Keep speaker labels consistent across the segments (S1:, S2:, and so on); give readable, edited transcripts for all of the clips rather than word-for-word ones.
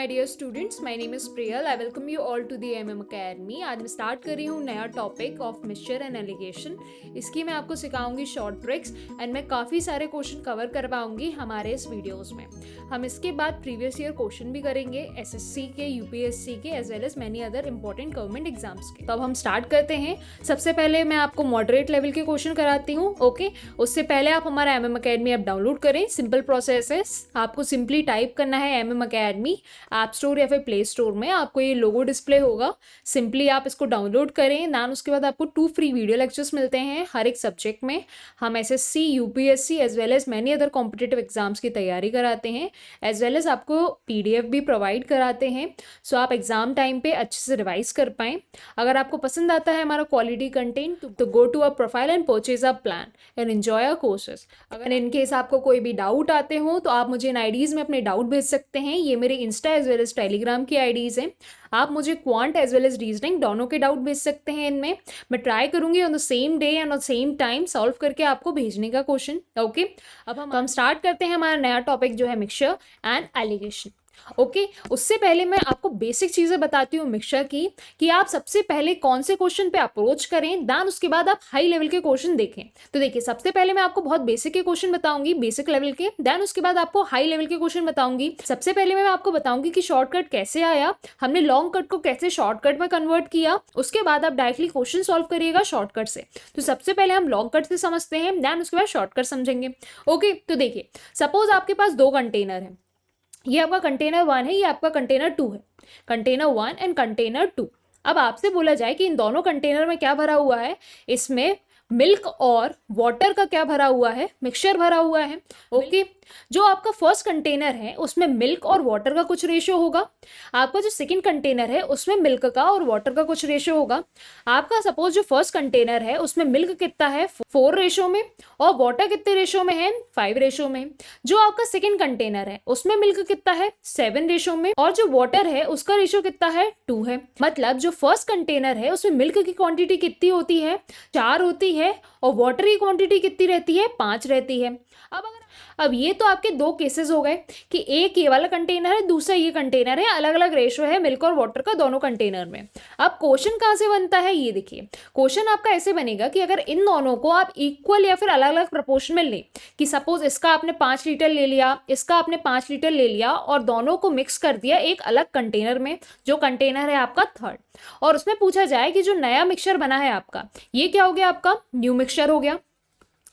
S1: my dear students, my name is Priyal. I welcome you all to the MM Academy. आज मैं start कर रही हूँ नया topic of mixture and allegation. इसकी मैं आपको सिखाऊंगी शॉर्ट ट्रिक्स एंड मैं काफ़ी सारे क्वेश्चन कवर कर पाऊंगी हमारे इस वीडियोस में. हम इसके बाद प्रीवियस ईयर क्वेश्चन भी करेंगे एसएससी के, यूपीएससी के as well as many other important government exams के. तो अब हम स्टार्ट करते हैं. सबसे पहले मैं आपको मॉडरेट लेवल के क्वेश्चन कराती हूँ. ओके, उससे पहले आप हमारा MM Academy ऐप डाउनलोड करें. सिंपल प्रोसेस है, आपको सिंपली टाइप करना है MM Academy ऐप स्टोर या फिर प्ले स्टोर में. आपको ये लोगो डिस्प्ले होगा. सिंपली आप इसको डाउनलोड करें. दैन उसके बाद आपको 2 फ्री वीडियो लेक्चर्स मिलते हैं हर एक सब्जेक्ट में. हम SSC, UPSC as well as many other competitive exams की तैयारी कराते हैं. एज वेल एज आपको पीडीएफ भी प्रोवाइड कराते हैं, सो आप एग्जाम टाइम पे अच्छे से रिवाइज कर पाएँ. अगर आपको पसंद आता है हमारा क्वालिटी कंटेंट तो go to our profile and purchase a plan and enjoy our courses. अगर इन केस आपको कोई भी डाउट आते हो तो आप मुझे इन आईडीज़ में अपने डाउट भेज सकते हैं. ये मेरे insta as well as Telegram की आईडीज़ हैं. आप मुझे quant as well as reasoning दोनों के डाउट भेज सकते हैं. इनमें मैं ट्राई करूंगी on the same day and on same time solve करके आपको भेजने का क्वेश्चन. ओके, अब हम स्टार्ट करते हैं हमारा नया टॉपिक जो है मिक्सचर एंड एलिगेशन. ओके, उससे पहले मैं आपको बेसिक चीज़ें बताती हूँ मिक्सचर की, कि आप सबसे पहले कौन से क्वेश्चन पे अप्रोच करें, दैन उसके बाद आप हाई लेवल के क्वेश्चन देखें. तो देखिए, सबसे पहले मैं आपको बहुत बेसिक के क्वेश्चन बताऊंगी, बेसिक लेवल के. दैन उसके बाद आपको हाई लेवल के क्वेश्चन बताऊंगी. सबसे पहले मैं आपको बताऊंगी कि शॉर्टकट कैसे आया, हमने लॉन्ग कट को कैसे शॉर्टकट में कन्वर्ट किया. उसके बाद आप डायरेक्टली क्वेश्चन सॉल्व करिएगा शॉर्टकट से. तो सबसे पहले हम लॉन्ग कट से समझते हैं, दैन उसके बाद शॉर्टकट समझेंगे. ओके, तो देखिए, सपोज आपके पास 2 कंटेनर है. ये आपका कंटेनर 1 है, ये आपका कंटेनर 2 है. Container 1 and container 2. अब आपसे बोला जाए कि इन दोनों कंटेनर में क्या भरा हुआ है. इसमें मिल्क और वाटर का क्या भरा हुआ है, मिक्सचर भरा हुआ है. ओके, जो आपका फर्स्ट कंटेनर है उसमें मिल्क और वाटर का कुछ रेशियो होगा. आपका जो सेकंड कंटेनर है उसमें मिल्क का और वाटर का कुछ रेशियो होगा. आपका सपोज जो फर्स्ट कंटेनर है उसमें मिल्क कितना है, 4 रेशियो में, और वाटर कितने रेशियो में है, 5 रेशियो में. जो आपका सेकंड कंटेनर है उसमें मिल्क कितना है, 7 रेशियो में, और जो वाटर है उसका रेशियो कितना है, 2 है. मतलब जो फर्स्ट कंटेनर है उसमें मिल्क की क्वांटिटी कितनी होती है, 4 होती है, और वाटर की क्वांटिटी कितनी रहती है, 5 रहती है. अब ये तो आपके 2 केसेस हो गए कि एक ये वाला कंटेनर है, दूसरा ये कंटेनर है. अलग अलग रेशियो है मिल्क और वाटर का दोनों कंटेनर में. अब क्वेश्चन कहाँ से बनता है, ये देखिए. क्वेश्चन आपका ऐसे बनेगा कि अगर इन दोनों को आप इक्वल या फिर अलग अलग प्रपोर्शन में लें, कि सपोज इसका आपने 5 लीटर ले लिया, इसका आपने 5 लीटर ले लिया, और दोनों को मिक्स कर दिया एक अलग कंटेनर में, जो कंटेनर है आपका थर्ड, और उसमें पूछा जाए कि जो नया मिक्सचर बना है आपका, ये क्या हो गया, आपका न्यू मिक्सचर हो गया.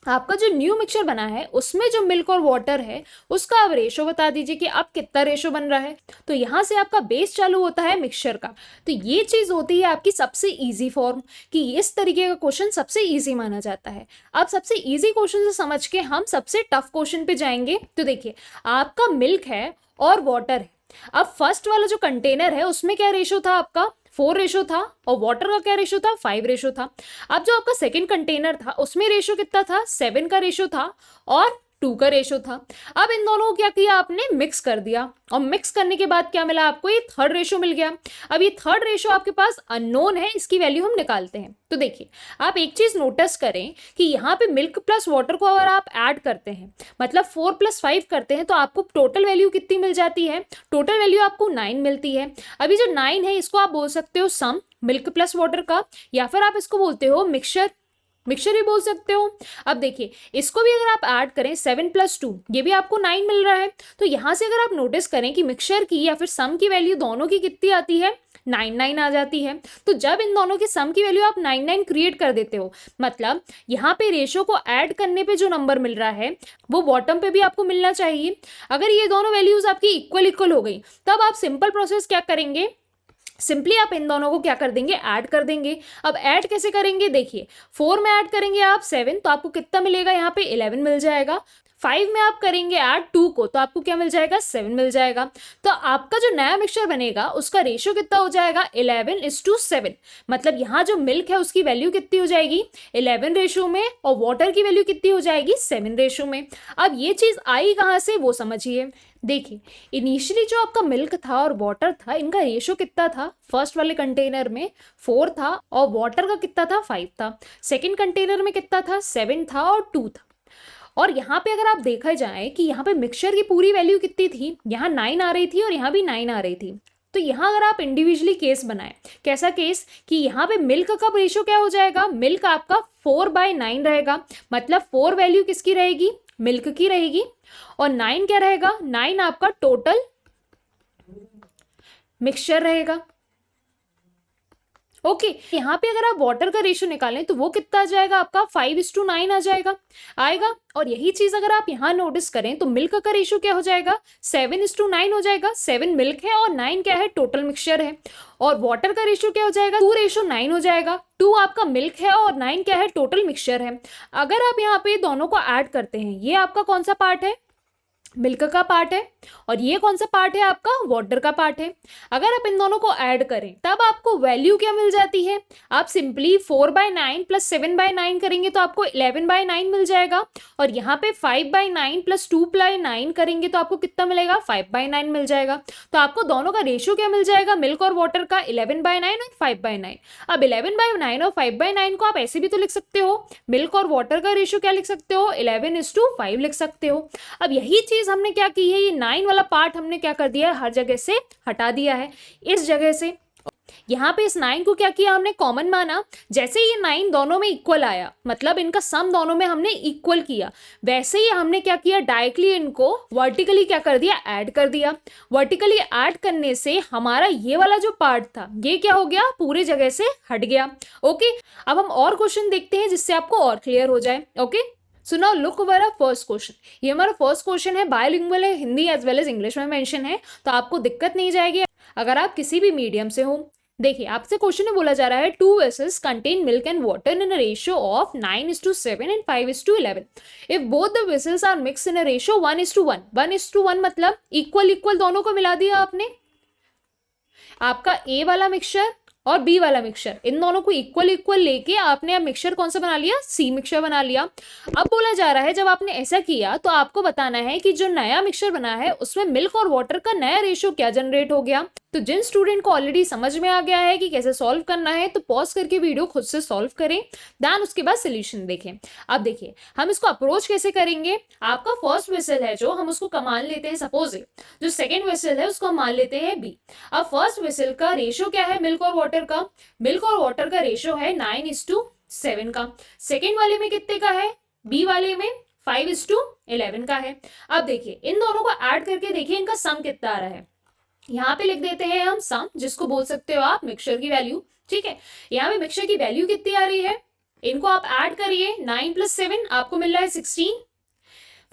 S1: आपका जो न्यू मिक्सचर बना है उसमें जो मिल्क और वाटर है उसका आप रेशो बता दीजिए कि अब कितना रेशो बन रहा है. तो यहाँ से आपका बेस चालू होता है मिक्सचर का. तो ये चीज़ होती है आपकी सबसे इजी फॉर्म, कि इस तरीके का क्वेश्चन सबसे इजी माना जाता है. अब सबसे इजी क्वेश्चन से समझ के हम सबसे टफ क्वेश्चन पे जाएंगे. तो देखिए, आपका मिल्क है और वाटर है. अब फर्स्ट वाला जो कंटेनर है उसमें क्या रेशो था, आपका 4 रेशो था, और वाटर का क्या रेशो था, 5 रेशो था. अब जो आपका सेकंड कंटेनर था उसमें रेशो कितना था, 7 का रेशो था, और 2 का रेशो था. अब इन दोनों को क्या किया आपने, मिक्स कर दिया, और मिक्स करने के बाद क्या मिला आपको, ये थर्ड रेशो मिल गया. अब ये थर्ड रेशो आपके पास अननोन है, इसकी वैल्यू हम निकालते हैं. तो देखिए, आप एक चीज नोटिस करें कि यहाँ पे मिल्क प्लस वाटर को अगर आप ऐड करते हैं, मतलब 4 + 5 करते हैं, तो आपको टोटल वैल्यू कितनी मिल जाती है, टोटल वैल्यू आपको 9 मिलती है. अभी जो 9 है इसको आप बोल सकते हो सम मिल्क प्लस वाटर का, या फिर आप इसको बोलते हो मिक्सचर भी बोल सकते हो. अब देखिए, इसको भी अगर आप ऐड करें 7 + 2, ये भी आपको 9 मिल रहा है. तो यहाँ से अगर आप नोटिस करें कि मिक्सचर की या फिर सम की वैल्यू दोनों की कितनी आती है, 9 आ जाती है. तो जब इन दोनों की सम की वैल्यू आप 9 क्रिएट कर देते हो, मतलब यहाँ पे रेशो को ऐड करने पे जो नंबर मिल रहा है वो बॉटम पे भी आपको मिलना चाहिए. अगर ये दोनों वैल्यूज आपकी इक्वल हो गई, तब आप सिंपल प्रोसेस क्या करेंगे, सिंपली आप इन दोनों को क्या कर देंगे, ऐड कर देंगे. अब ऐड कैसे करेंगे, देखिए, 4 में ऐड करेंगे आप 7, तो आपको कितना मिलेगा, यहाँ पे 11 मिल जाएगा. 5 में आप करेंगे ऐड 2 को, तो आपको क्या मिल जाएगा, 7 मिल जाएगा. तो आपका जो नया मिक्सचर बनेगा उसका रेशियो कितना हो जाएगा, 11:7. मतलब यहाँ जो मिल्क है उसकी वैल्यू कितनी हो जाएगी, 11 रेशियो में, और वाटर की वैल्यू कितनी हो जाएगी, 7 रेशियो में. अब ये चीज़ आई कहाँ से वो समझिए. देखिए, इनिशियली जो आपका मिल्क था और वाटर था, इनका रेशियो कितना था, फर्स्ट वाले कंटेनर में 4 था, और वाटर का कितना था, 5 था. सेकेंड कंटेनर में कितना था, 7 था और 2 था. और यहाँ पे अगर आप देखा जाए कि यहाँ पे मिक्सचर की पूरी वैल्यू कितनी थी, यहाँ 9 आ रही थी और यहाँ भी 9 आ रही थी। तो यहाँ अगर आप इंडिविजुअली केस बनाए, कैसा केस कि यहाँ पे मिल्क का रेशो क्या हो जाएगा, मिल्क आपका 4/9 रहेगा, मतलब 4 वैल्यू किसकी रहेगी, मिल्क की रहेगी, और 9 क्या रहेगा, 9 आपका टोटल मिक्सचर रहेगा। ओके यहाँ पे अगर आप वाटर का रेशियो निकालें तो वो कितना आ जाएगा आपका 5:9 आ जाएगा आएगा। और यही चीज अगर आप यहाँ नोटिस करें तो मिल्क का रेशियो क्या हो जाएगा, 7:9 हो जाएगा। 7 मिल्क है और 9 क्या है, टोटल मिक्सचर है। और वाटर का रेशियो क्या हो जाएगा, 2:9 हो जाएगा। 2 आपका मिल्क है और 9 क्या है, टोटल मिक्सचर है। अगर आप यहाँ पे दोनों को ऐड करते हैं, ये आपका कौन सा पार्ट है, मिल्क का पार्ट है, और ये कौन सा पार्ट है आपका, वाटर का पार्ट है। अगर आप इन दोनों को ऐड करें तब आपको वैल्यू क्या मिल जाती है, आप सिंपली 4/9 प्लस 7/9 करेंगे तो आपको 11/9 मिल जाएगा। और यहाँ पे 5/9 प्लस 2/9 करेंगे तो आपको कितना मिलेगा, 5/9 मिल जाएगा। तो आपको दोनों का रेशियो क्या मिल जाएगा, मिल्क और वाटर का 11/9 और 5/9। अब 11/9 और 5/9 को आप ऐसे भी तो लिख सकते हो, मिल्क और वाटर का रेशियो क्या लिख सकते हो, 11:5 लिख सकते हो। अब यही चीज हमने क्या की है, ये 9 वाला पार्ट हमने क्या कर दिया है, हर जगह से हटा दिया है। इस जगह से यहाँ पे इस 9 को क्या किया, हमने कॉमन माना। जैसे ये 9 दोनों में इक्वल आया, मतलब इनका सम दोनों में हमने इक्वल किया, वैसे ही हमने क्या किया, डायरेक्टली इनको वर्टिकली क्या कर दिया, ऐड कर दिया। वर्टिकली ऐड करने से हमारा ये वाला जो पार्ट था ये क्या हो गया, पूरे जगह से हट गया। ओके अब हम और क्वेश्चन देखते हैं जिससे आपको और क्लियर हो जाए। Okay so now look over a first question. ये हमारा फर्स्ट क्वेश्चन है, बायलिंगुअल है, Hindi as well as English में मेंशन है, तो आपको दिक्कत नहीं जाएगी अगर आप किसी भी मीडियम से हो। देखिए आपसे क्वेश्चन में बोला जा रहा है, 2 vessels contain milk and water in a ratio of 9:7 and 5:11 if both the vessels are mix in a ratio 1:1। 1:1 मतलब इक्वल इक्वल दोनों को मिला दिया आपने, आपका ए वाला मिक्सचर और बी वाला मिक्सचर, इन दोनों को इक्वल इक्वल लेके आपने अब मिक्सचर कौन सा बना लिया, सी मिक्सचर बना लिया। अब बोला जा रहा है जब आपने ऐसा किया तो आपको बताना है कि जो नया मिक्सचर बना है उसमें मिल्क और वाटर का नया रेशियो क्या जनरेट हो गया। तो जिन स्टूडेंट को ऑलरेडी समझ में आ गया है कि कैसे सॉल्व करना है तो पॉज करके वीडियो खुद से सॉल्व करें, देन उसके बाद सोल्यूशन देखें। अब देखिए हम इसको अप्रोच कैसे करेंगे। आपका फर्स्ट वेसल है जो, हम उसको मान लेते हैं सपोज ए, जो सेकेंड वेसल है उसको हम मान लेते हैं बी। अब फर्स्ट वेसल का रेशियो क्या है, मिल्क और वाटर का, मिल्क और वाटर का रेशियो है 9:7 का। सेकेंड वाले में कितने का है, बी वाले में 5:11 का है। अब देखिए इन दोनों को ऐड करके देखिए इनका सम कितना आ रहा है। यहाँ पे लिख देते हैं हम सम, जिसको बोल सकते हो आप मिक्सचर की वैल्यू। ठीक है, यहाँ पे मिक्सचर की वैल्यू कितनी आ रही है, इनको आप ऐड करिए, 9 + 7 आपको मिल रहा है 16,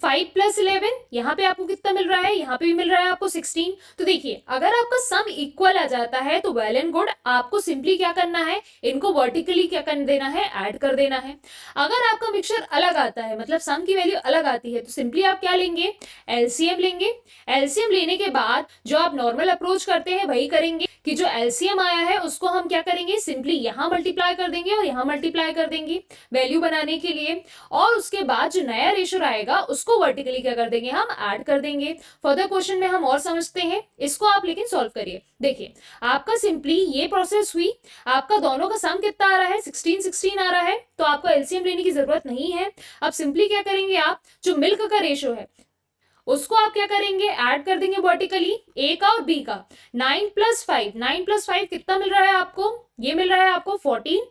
S1: 5 + 11 यहाँ पे आपको कितना मिल रहा है, यहाँ पे भी मिल रहा है आपको 16। तो देखिए अगर आपका सम इक्वल आ जाता है तो वेल एंड गुड, आपको सिंपली क्या करना है, इनको वर्टिकली क्या कर देना है, ऐड कर देना है। अगर आपका मिक्सचर अलग आता है, मतलब सम की वैल्यू अलग आती है, तो सिंपली आप क्या लेंगे, एलसीएम लेंगे। एलसीएम लेने के बाद जो आप नॉर्मल अप्रोच करते हैं वही करेंगे कि जो एलसीएम आया है उसको हम क्या करेंगे, सिंपली यहाँ मल्टीप्लाई कर देंगे और यहाँ मल्टीप्लाई कर देंगे वैल्यू बनाने के लिए। और उसके बाद जो नया रेशियो आएगा उसको वर्टिकली क्या कर देंगे, हम ऐड कर देंगे। फर्दर क्वेश्चन में हम और समझते हैं, इसको आप लेकिन सॉल्व करिए। देखिए आपका सिंपली ये प्रोसेस हुई, आपका दोनों का सम कितना आ रहा है, 16 आ रहा है, तो आपको एलसीएम लेने की जरूरत नहीं है। अब सिंपली क्या करेंगे, आप जो मिल्क का रेशियो है उसको आप क्या करेंगे, ऐड कर देंगे वर्टिकली, ए का और बी का। 9 + 5 कितना मिल रहा है आपको, ये मिल रहा है आपको 14,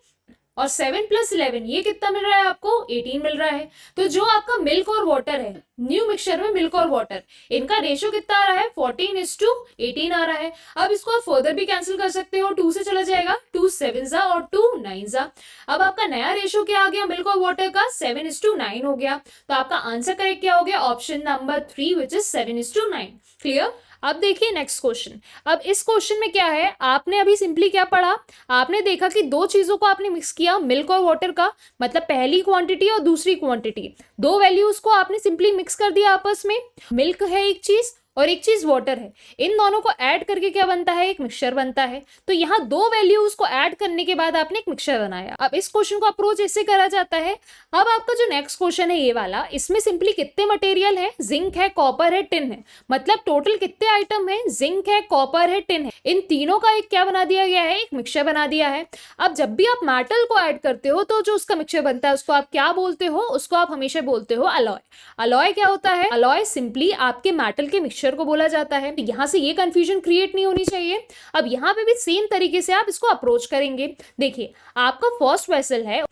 S1: और 7 + 11 ये कितना मिल रहा है आपको, 18 मिल रहा है। तो जो आपका मिल्क और वाटर है, न्यू मिक्सचर में मिल्क और वाटर, इनका रेशियो कितना आ रहा है, 14:18 आ रहा है। अब इसको आप फर्दर भी कैंसिल कर सकते हो, 2 से चला जाएगा, 2 7 और 2 9। अब आपका नया रेशियो क्या आ गया, मिल्क और वाटर का 7:9 हो गया। तो आपका आंसर करेक्ट क्या हो गया, option number 3 which is 7:9। Clear. अब देखिए नेक्स्ट क्वेश्चन। अब इस क्वेश्चन में क्या है, आपने अभी सिंपली क्या पढ़ा, आपने देखा कि दो चीजों को आपने मिक्स किया, मिल्क और वाटर का, मतलब पहली क्वांटिटी और दूसरी क्वांटिटी, दो वैल्यूज को आपने सिंपली मिक्स कर दिया आपस में। मिल्क है एक चीज, और एक चीज वाटर है, इन दोनों को ऐड करके क्या बनता है, एक मिक्सचर बनता है। तो यहाँ दो वैल्यूज को ऐड करने के बाद आपने एक मिक्सचर बनाया। अब इस क्वेश्चन को अप्रोच ऐसे करा जाता है। अब आपका जो नेक्स्ट क्वेश्चन है ये वाला, इसमें सिंपली कितने मटेरियल है, जिंक है, कॉपर है, टिन है, मतलब टोटल कितने आइटम है, जिंक है, कॉपर है, टिन है, इन तीनों का एक क्या बना दिया गया है, एक मिक्सचर बना दिया है। अब जब भी आप मेटल को ऐड करते हो तो जो उसका मिक्सचर बनता है उसको आप क्या बोलते हो, उसको आप हमेशा बोलते हो अलॉय। अलॉय क्या होता है, अलॉय सिंपली आपके मेटल के मिक्सचर को बोला जाता है। तो यहां से ये कंफ्यूजन क्रिएट नहीं होनी चाहिए। अब यहाँ पे भी सेम तरीके से आप इसको अप्रोच करेंगे। देखिए आपका फर्स्ट वेसल है,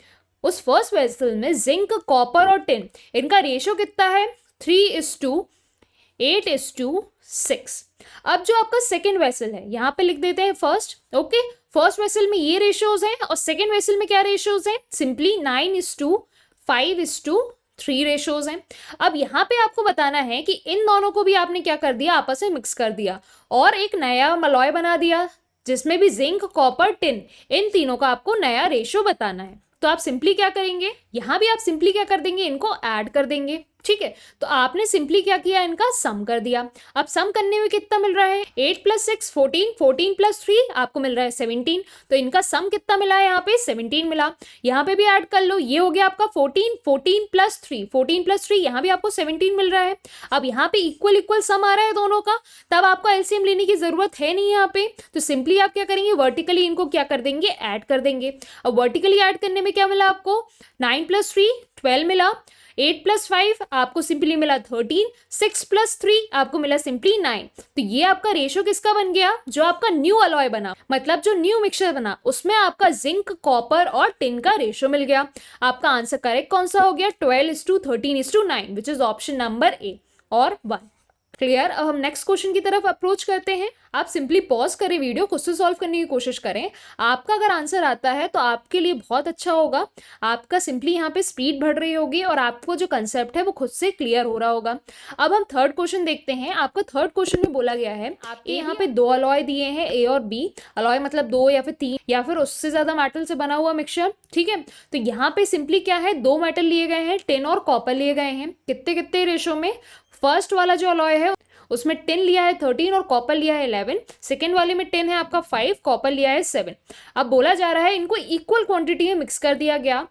S1: उस फर्स्ट वेसल में जिंक, कॉपर और टिन, इनका रेशियो कितना है, 3:8:6। अब जो आपका सेकेंड वेसल है, यहाँ पे लिख देते हैं फर्स्ट। ओके, फर्स्ट वेसल में ये रेशियोज हैं और सेकेंड वेसल में क्या रेशियोज हैं, सिंपली 9:5:3 रेशियोज हैं। अब यहाँ पे आपको बताना है कि इन दोनों को भी आपने क्या कर दिया, आपस में मिक्स कर दिया और एक नया मलॉय बना दिया जिसमें भी जिंक, कॉपर, टिन, इन तीनों का आपको नया रेशियो बताना है। तो आप सिंपली क्या करेंगे, यहां भी आप सिंपली क्या कर देंगे, इनको ऐड कर देंगे। ठीक है, तो आपने सिंपली क्या किया, इनका सम कर दिया। अब सम करने में कितना मिल रहा है, 8 + 6 14, 14 + 3 आपको मिल रहा है 17। तो इनका सम कितना मिला है, यहाँ पे 17 मिला। यहाँ पे भी ऐड कर लो, ये हो गया आपका 14, 14 + 3, 14 + 3, यहाँ भी आपको 17 मिल रहा है। अब यहाँ पे इक्वल इक्वल सम आ रहा है दोनों का, तब आपको एलसीएम लेने की जरूरत है नहीं यहाँ पे। तो सिंपली आप क्या करेंगे, वर्टिकली इनको क्या कर देंगे, ऐड कर देंगे। अब वर्टिकली ऐड करने में क्या मिला आपको, 9 + 3 12 मिला, 8 + 5 आपको सिंपली मिला 13, 6 + 3 आपको मिला सिंपली 9। तो ये आपका रेशियो किसका बन गया, जो आपका न्यू अलॉय बना, मतलब जो न्यू मिक्सचर बना, उसमें आपका जिंक, कॉपर और टिन का रेशियो मिल गया। आपका आंसर करेक्ट कौन सा हो गया, 12:13:9, which is option number A और 1। क्लियर। अब हम नेक्स्ट क्वेश्चन की तरफ अप्रोच करते हैं। आप सिंपली पॉज करें वीडियो, खुद से सॉल्व करने की कोशिश करें। आपका अगर आंसर आता है तो आपके लिए बहुत अच्छा होगा, आपका सिंपली यहाँ पे स्पीड बढ़ रही होगी और आपको जो कंसेप्ट है वो खुद से क्लियर हो रहा होगा। अब हम थर्ड क्वेश्चन देखते हैं। आपका थर्ड क्वेश्चन में बोला गया है, आपके यहाँ पे दो अलॉय दिए हैं, ए और बी। अलॉय मतलब 2 या फिर 3 या फिर उससे ज्यादा मेटल से बना हुआ मिक्सचर। ठीक है, तो यहाँ पे सिंपली क्या है, 2 मेटल लिए गए हैं, टिन और कॉपर लिए गए हैं। कितने कितने रेशो में, फर्स्ट वाला जो अलॉय है उसमें टिन लिया है 13 और कॉपर लिया है 11। सेकेंड वाले में टिन है आपका 5, कॉपर लिया है 7। अब बोला जा रहा है इनको इक्वल क्वांटिटी में मिक्स कर दिया गया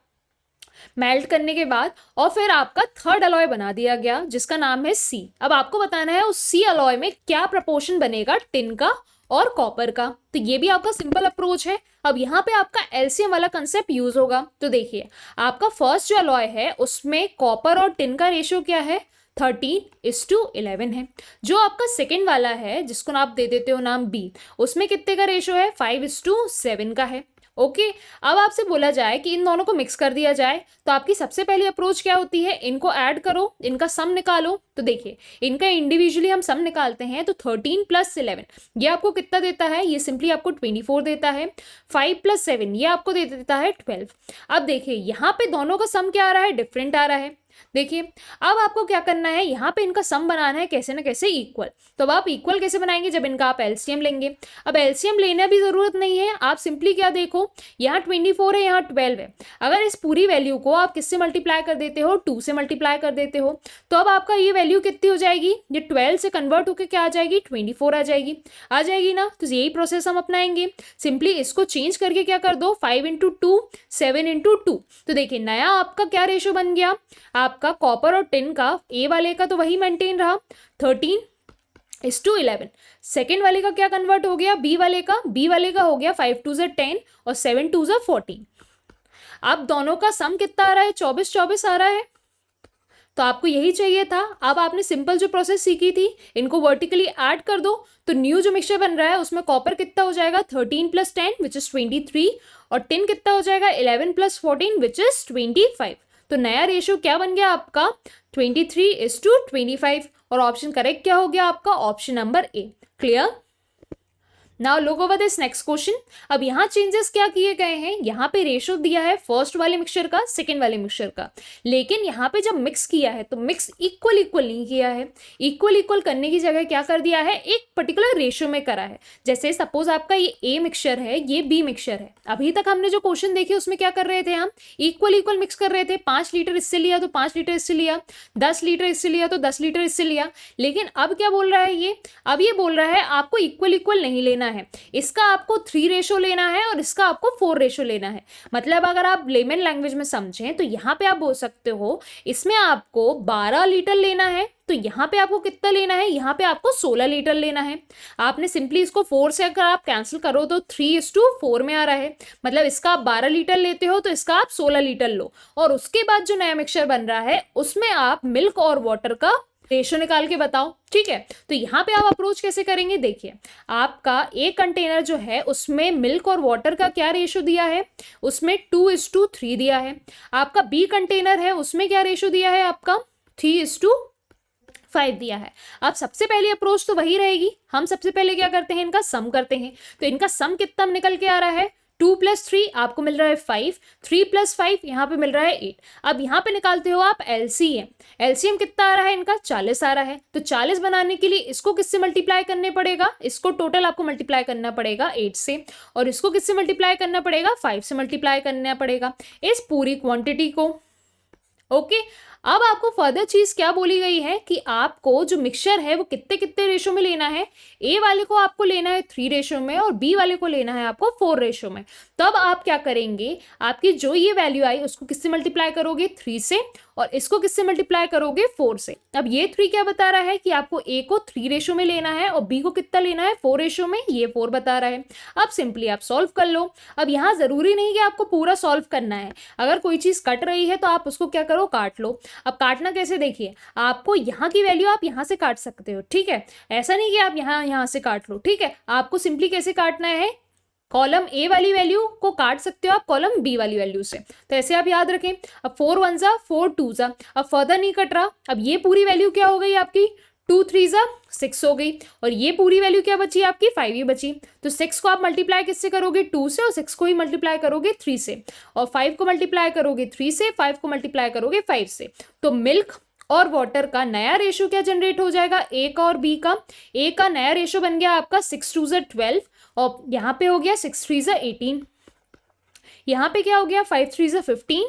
S1: मेल्ट करने के बाद, और फिर आपका थर्ड अलॉय बना दिया गया जिसका नाम है सी। अब आपको बताना है उस सी अलॉय में क्या प्रपोर्शन बनेगा टिन का और कॉपर का। तो ये भी आपका सिंपल अप्रोच है। अब यहाँ पे आपका एलसीएम वाला कंसेप्ट यूज होगा। तो देखिए आपका फर्स्ट जो अलॉय है उसमें कॉपर और टिन का रेशियो क्या है, 13:11 है। जो आपका सेकेंड वाला है जिसको आप दे देते हो नाम बी, उसमें कितने का रेशियो है, 5:7 का है। ओके, अब आपसे बोला जाए कि इन दोनों को मिक्स कर दिया जाए, तो आपकी सबसे पहली अप्रोच क्या होती है, इनको ऐड करो, इनका सम निकालो। तो देखिए इनका इंडिविजुअली हम सम निकालते हैं तो 13 + 11 ये आपको कितना देता है, ये सिंपली आपको 24 देता है। 5 + 7 ये आपको दे देता है 12। अब देखिए यहाँ पे दोनों का सम क्या आ रहा है, डिफरेंट आ रहा है। देखिए अब आपको क्या करना है, यहाँ पे इनका सम बनाना है कैसे ना कैसे इक्वल। तो अब आप इक्वल कैसे बनाएंगे, जब इनका आप एलसीएम लेंगे। अब एलसीएम लेने भी जरूरत नहीं है, आप सिंपली क्या देखो, यहाँ 24 है, यहाँ 12 है। अगर इस पूरी वैल्यू को आप किससे मल्टीप्लाई कर देते हो, 2 से मल्टीप्लाई कर देते हो, तो अब आपका ये वैल्यू कितनी हो जाएगी, ये 12 से कन्वर्ट होकर क्या आ जाएगी, 24 आ जाएगी ना। तो यही प्रोसेस हम अपनाएंगे। सिंपली इसको चेंज करके क्या कर दो, 5 × 2 7 × 2। तो देखिए नया आपका क्या रेशियो बन गया, आपका कॉपर और टिन का, ए वाले का तो वही मेंटेन रहा 13:11। सेकेंड वाले का क्या कन्वर्ट हो गया, बी वाले का हो गया 5 2 10 और 7 2 14। अब दोनों का सम कितना आ रहा है, 24 आ रहा है। तो आपको यही चाहिए था। अब आपने सिंपल जो प्रोसेस सीखी थी, इनको वर्टिकली ऐड कर दो, तो न्यू जो मिक्सचर बन रहा है उसमें कॉपर कितना हो जाएगा, 13 + 10 विच इज 23, और टिन कितना हो जाएगा, 11 + 14 विच इज 25। तो नया रेशियो क्या बन गया आपका, 23:25, और ऑप्शन करेक्ट क्या हो गया आपका, option number A. Clear. Now look over this next question. अब यहाँ चेंजेस क्या किए गए हैं, यहाँ पे रेशो दिया है फर्स्ट वाले मिक्सचर का सेकेंड वाले मिक्सचर का, लेकिन यहाँ पे जब मिक्स किया है तो मिक्स इक्वल इक्वल नहीं किया है। इक्वल इक्वल करने की जगह क्या कर दिया है, एक पर्टिकुलर रेशो में करा है। जैसे सपोज आपका ये ए मिक्सचर है, ये बी मिक्सचर है। अभी तक हमने जो क्वेश्चन देखे उसमें क्या कर रहे थे, हम इक्वल इक्वल मिक्स कर रहे थे। 5 लीटर इससे लिया तो 5 लीटर इससे लिया, 10 लीटर इससे लिया तो 10 लीटर इससे लिया। लेकिन अब क्या बोल रहा है ये, अब ये बोल रहा है आपको इक्वल इक्वल नहीं लेना है, इसका आपको 3 रेशो लेना है और इसका आपको 4 रेशो लेना है। मतलब अगर आप लेमन लैंग्वेज में समझें तो यहाँ पे आप बोल सकते हो इसमें आपको 12 लीटर लेना है, तो यहाँ पे आपको कितना लेना है, यहाँ पे आपको 16 लीटर लेना है। आपने सिंपली इसको 4 से अगर आप कैंसिल करो तो 3:4 में आ रहा है। मतलब इसका आप 12 लीटर लेते हो तो इसका आप 16 लीटर लो, और उसके बाद जो नया मिक्सचर बन रहा है उसमें आप मिल्क और वाटर का रेशो निकाल के बताओ। ठीक है, तो यहाँ पे आप अप्रोच कैसे करेंगे, देखिए आपका एक कंटेनर जो है उसमें मिल्क और वाटर का क्या रेशो दिया है, उसमें 2:3 दिया है। आपका बी कंटेनर है उसमें क्या रेशो दिया है, आपका 3:5 दिया है। अब सबसे पहली अप्रोच तो वही रहेगी, हम सबसे पहले क्या करते हैं, इनका सम करते हैं। तो इनका सम कितना निकल के आ रहा है, 2 + 3 आपको मिल रहा है 5, 3 + 5 यहाँ पे मिल रहा है 8। अब यहाँ पे निकालते हो आप एलसीएम। एलसीएम कितना आ रहा है इनका, 40 आ रहा है। तो 40 बनाने के लिए इसको किससे मल्टीप्लाई करने पड़ेगा, इसको टोटल आपको मल्टीप्लाई करना पड़ेगा 8 से, और इसको किससे मल्टीप्लाई करना पड़ेगा, 5 से मल्टीप्लाई करना पड़ेगा इस पूरी क्वांटिटी को। ओके, अब आपको फर्दर चीज क्या बोली गई है कि आपको जो मिक्सचर है वो कितने कितने रेशो में लेना है। ए वाले को आपको लेना है 3 रेशो में और बी वाले को लेना है आपको 4 रेशो में। तब आप क्या करेंगे, आपकी जो ये वैल्यू आई उसको किससे मल्टीप्लाई करोगे, 3 से, और इसको किससे मल्टीप्लाई करोगे, 4 से। अब ये 3 क्या बता रहा है कि आपको ए को 3 रेशो में लेना है और बी को कितना लेना है, 4 रेशो में, ये 4 बता रहा है। अब सिंपली आप सॉल्व कर लो। अब यहाँ जरूरी नहीं कि आपको पूरा सॉल्व करना है, अगर कोई चीज कट रही है तो आप उसको क्या करो, काट लो। अब काटना कैसे, देखिए आपको यहाँ की वैल्यू आप यहाँ से काट सकते हो। ठीक है, ऐसा नहीं कि आप यहाँ से काट लो। ठीक है, आपको सिंपली कैसे काटना है, कॉलम ए वाली वैल्यू को काट सकते हो आप कॉलम बी वाली वैल्यू से। तो ऐसे आप याद रखें। अब 4 1 जा 4 2 जा, अब फर्दर नहीं कट रहा। अब ये पूरी वैल्यू क्या हो गई आपकी, 2 3 जा 6 हो गई, और ये पूरी वैल्यू क्या बची आपकी, 5 ही बची। तो 6 को आप मल्टीप्लाई किससे करोगे, 2 से, और 6 को ही मल्टीप्लाई करोगे 3 से, और 5 को मल्टीप्लाई करोगे 3 से, 5 को मल्टीप्लाई करोगे 5 से। तो मिल्क और वाटर का नया रेशो क्या जनरेट हो जाएगा, ए का और बी का। ए का नया रेशो बन गया आपका 6 2 12, और यहाँ पे हो गया 6 3 18। यहाँ पे क्या हो गया, 5 3 15,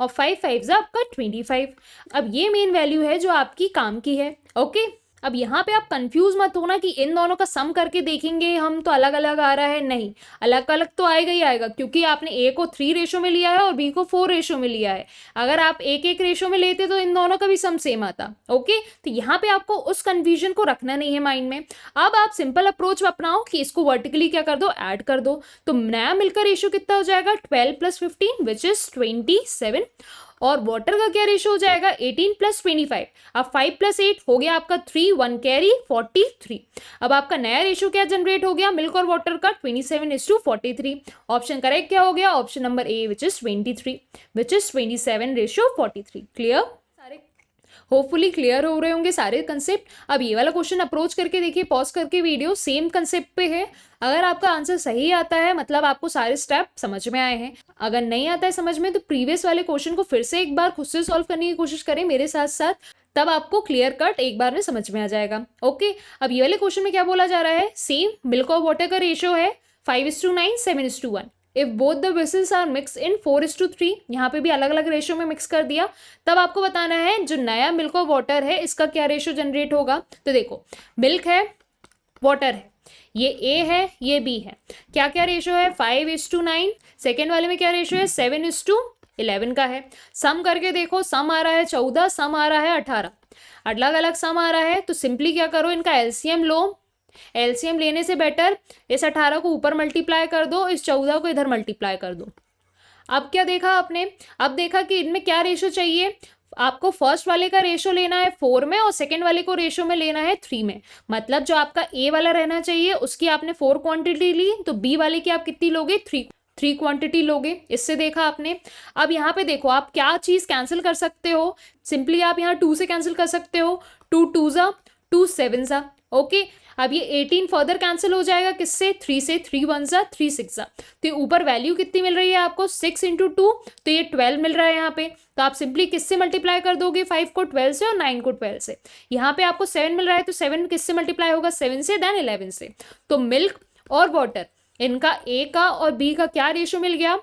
S1: और 5 5 आपका 25। अब ये मेन वैल्यू है जो आपकी काम की है। ओके, अब यहाँ पे आप कंफ्यूज मत होना कि इन दोनों का सम करके देखेंगे हम तो अलग अलग आ रहा है, नहीं, अलग अलग तो आएगा ही आएगा, क्योंकि आपने ए को 3 रेशो में लिया है और बी को 4 रेशो में लिया है। अगर आप एक एक रेशो में लेते तो इन दोनों का भी सम सेम आता। ओके, तो यहाँ पे आपको उस कन्फ्यूजन को रखना नहीं है माइंड में। अब आप सिंपल अप्रोच अपनाओ कि इसको वर्टिकली क्या कर दो, ऐड कर दो। तो नया मिलकर रेशो कितना हो जाएगा, 12 + 15 विच इज 27, और वाटर का क्या रेशो हो जाएगा, 18 + 25। अब 5 + 8 हो गया आपका 3, 1 कैरी 43। अब आपका नया रेशो क्या जनरेट हो गया, मिल्क और वाटर का 27:43। ऑप्शन करेक्ट क्या हो गया, option number A which is 23, which is 27:43। Clear, सारे होपफुली क्लियर हो रहे होंगे सारे कंसेप्ट। अब ये वाला क्वेश्चन अप्रोच करके देखिए, पॉज करके वीडियो, सेम कंसेप्ट पे है। अगर आपका आंसर सही आता है मतलब आपको सारे स्टेप समझ में आए हैं। अगर नहीं आता है समझ में तो प्रीवियस वाले क्वेश्चन को फिर से एक बार खुद से सॉल्व करने की कोशिश करें मेरे साथ साथ, तब आपको क्लियर कट एक बार में समझ में आ जाएगा। ओके, अब ये वाले क्वेश्चन में क्या बोला जा रहा है, सेम मिल्क और वाटर का रेशो है 5:9 7:1। If both the vessels are mix in 4:3, यहाँ पे भी अलग अलग रेशो में मिक्स कर दिया। तब आपको बताना है जो नया मिल्क और वाटर है इसका क्या रेशो जनरेट होगा। तो देखो, मिल्क है, वाटर है, ये ए है, ये बी है, क्या क्या रेशो है, 5:9। सेकेंड वाले में क्या रेशो है, 7:11 का है। सम करके देखो, सम आ रहा है 14, सम आ रहा है 18, अलग अलग सम आ रहा है। तो सिंपली क्या करो, इनका एलसीएम लो। एलसीएम लेने से बेटर इस 18 को ऊपर मल्टीप्लाई कर दो, इस 14 को इधर मल्टीप्लाई कर दो। अब क्या देखा आपने, अब देखा कि इनमें क्या रेशो चाहिए, आपको फर्स्ट वाले का रेशो लेना है 4 में और सेकंड वाले को रेशो में लेना है 3 में। मतलब जो आपका ए वाला रहना चाहिए उसकी आपने 4 क्वांटिटी ली, तो बी वाले की आप कितनी लोगे, 3 क्वांटिटी लोगे। इससे देखा आपने। अब यहाँ पे देखो आप क्या चीज कैंसिल कर सकते हो, सिंपली आप यहाँ 2 से कैंसिल कर सकते हो, 2 2 जा 2 7 जा। ओके, अब ये 18 फर्दर कैंसिल हो जाएगा किससे, 3 से, 3 1 जा 3 6 जा, तो ऊपर वैल्यू कितनी मिल रही है आपको 6 इंटू 2, तो ये 12 मिल रहा है यहाँ पे। तो आप सिंपली किससे मल्टीप्लाई कर दोगे, 5 को 12 से और 9 को 12 से। यहाँ पे आपको 7 मिल रहा है तो 7 किससे मल्टीप्लाई होगा, 7 से, देन 11 से। तो मिल्क और वाटर, इनका ए का और बी का क्या रेशियो मिल गया,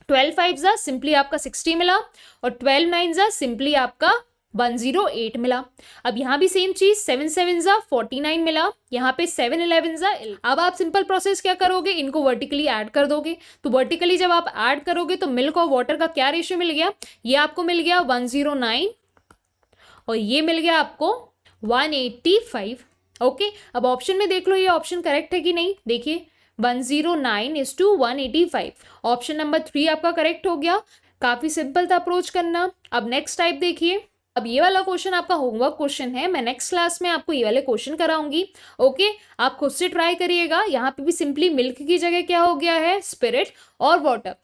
S1: 12 5 जा सिंपली आपका 60 मिला, और 12 9 जा सिंपली आपका 108 मिला। अब यहाँ भी सेम चीज, 7 7 जा 49 मिला, यहाँ पे 7 11 जा। अब आप सिंपल प्रोसेस क्या करोगे, इनको वर्टिकली ऐड कर दोगे। तो वर्टिकली जब आप ऐड करोगे तो मिल्क और वाटर का क्या रेशियो मिल गया, ये आपको मिल गया 109 और ये मिल गया आपको 185। ओके, अब ऑप्शन में देख लो ये ऑप्शन करेक्ट है कि नहीं। देखिए 109:185, ऑप्शन नंबर 3 आपका करेक्ट हो गया। काफी सिंपल था अप्रोच करना। अब नेक्स्ट टाइप देखिए, अब ये वाला क्वेश्चन आपका होमवर्क क्वेश्चन है, मैं नेक्स्ट क्लास में आपको ये वाले क्वेश्चन कराऊंगी। ओके, आप खुद से ट्राई करिएगा। यहाँ पे भी सिंपली मिल्क की जगह क्या हो गया है, स्पिरिट और वाटर।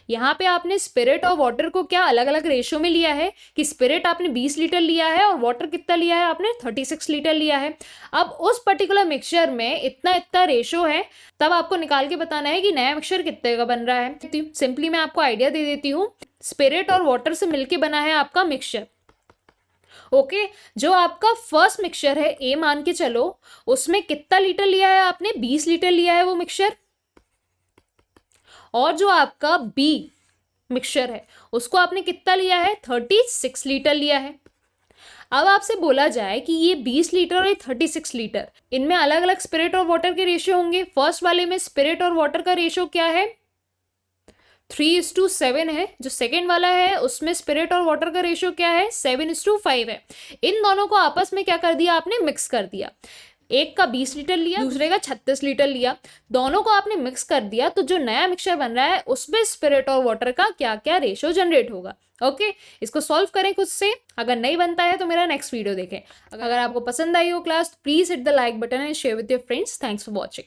S1: यहाँ पे आपने स्पिरिट और वाटर को क्या अलग अलग रेशियो में लिया है, कि स्पिरिट आपने 20 लीटर लिया है और वाटर कितना लिया है आपने 36 लीटर लिया है। अब उस पर्टिकुलर मिक्सचर में इतना इतना रेशियो है, तब आपको निकाल के बताना है कि नया मिक्सचर कितने का बन रहा है। सिंपली मैं आपको आइडिया दे देती हूँ, स्पिरिट और वाटर से मिलके बना है आपका मिक्सचर। ओके, जो आपका फर्स्ट मिक्सचर है ए मान के चलो, उसमें कितना लीटर लिया है आपने, 20 लीटर लिया है वो मिक्सचर। और जो आपका बी मिक्सचर है उसको आपने कितना लिया है, 36 लीटर लिया है। अब आपसे बोला जाए कि ये 20 लीटर और ये 36 लीटर, इनमें अलग अलग स्पिरिट और वाटर के रेशियो होंगे। फर्स्ट वाले में स्पिरिट और वाटर का रेशियो क्या है, 3:7 है। जो सेकेंड वाला है उसमें स्पिरिट और वाटर का रेशियो क्या है, 7:5 है। इन दोनों को आपस में क्या कर दिया आपने, मिक्स कर दिया। एक का 20 लीटर लिया, दूसरे का 36 लीटर लिया, दोनों को आपने मिक्स कर दिया। तो जो नया मिक्सचर बन रहा है उसमें स्पिरिट और वाटर का क्या क्या रेशियो जनरेट होगा। ओके, इसको सॉल्व करें खुद से। अगर नहीं बनता है तो मेरा नेक्स्ट वीडियो देखें। अगर आपको पसंद आई हो class, please hit the like button and share with your friends. Thanks for watching.